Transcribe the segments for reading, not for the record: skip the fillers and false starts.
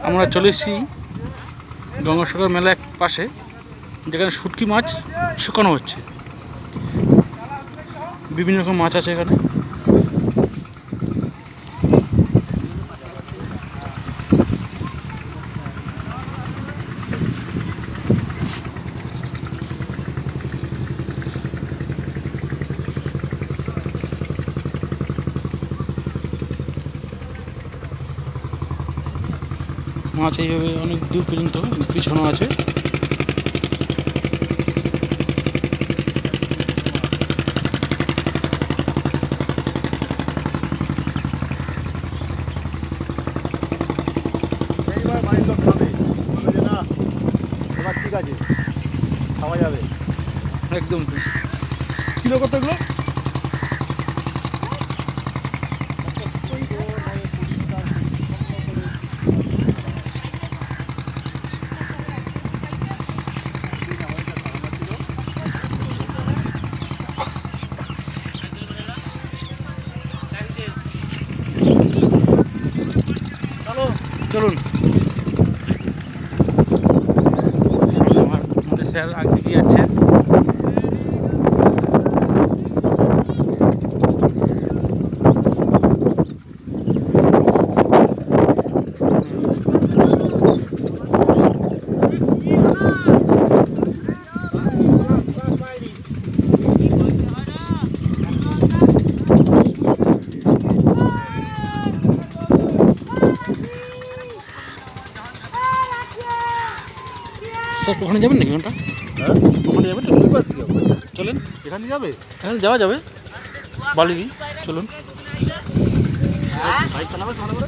আমরা চলে এসেছি গঙ্গাসাগর মেলা এক পাশে, যেখানে শুটকি মাছ শুকানো হচ্ছে। বিভিন্ন রকম মাছ আছে এখানে। মাছ এইভাবে অনেক দূর পর্যন্ত বিছানো আছে। ঠিক আছে, খাওয়া যাবে একদম। কিলো কত এগুলো? চলুন, সামনে আমাদের স্যার আগে এগিয়ে যাচ্ছেন। স্যার ওখানে যাবেন নাকি? ওখানটা ওখানে যাবেন? চলেন, এখান দিয়ে যাবে? এখানে যাওয়া যাবে। বালি চলুন।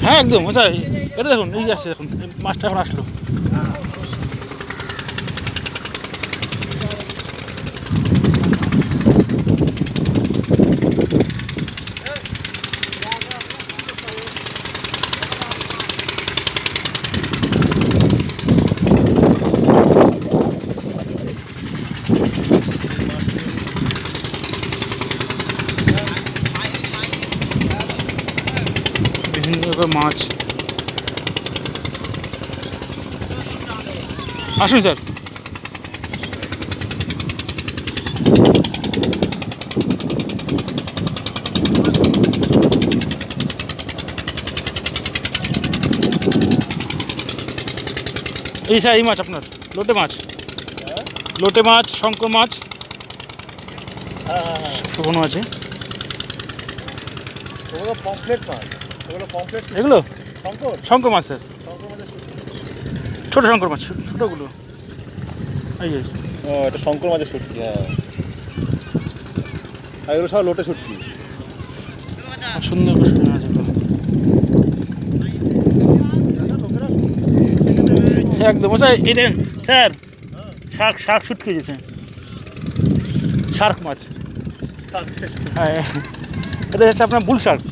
হ্যাঁ একদম স্যার, এটা দেখুন, এই আসছে, দেখুন মাছটা এখন আসলো। বিভিন্ন রকম মাছ। আসুন স্যার। এই স্যার, এই মাছ আপনার লোটে মাছ, লোটে মাছ, শঙ্কর মাছ শুকনো আছে। ওগুলো পমফ্লেট মাছ, ওগুলো পমফ্লেট। এগুলো শঙ্কর শঙ্কর মাছ স্যার, শঙ্কর মাছের শুটকি। ছোটো শঙ্কর মাছ, ছোটোগুলো। এই যে ও, এটা শঙ্কর মাছের শুটকি। হ্যাঁ, আর এগুলো সব লোটে শুটকি। সুন্দর করে শুকনো আছে এগুলো। একদম স্যার, এই দেখেন স্যার, শার্ক শার্ক শুটকি হয়েছে, শার্ক মাছ। হ্যাঁ, এটা হচ্ছে আপনার বুল শার্ক।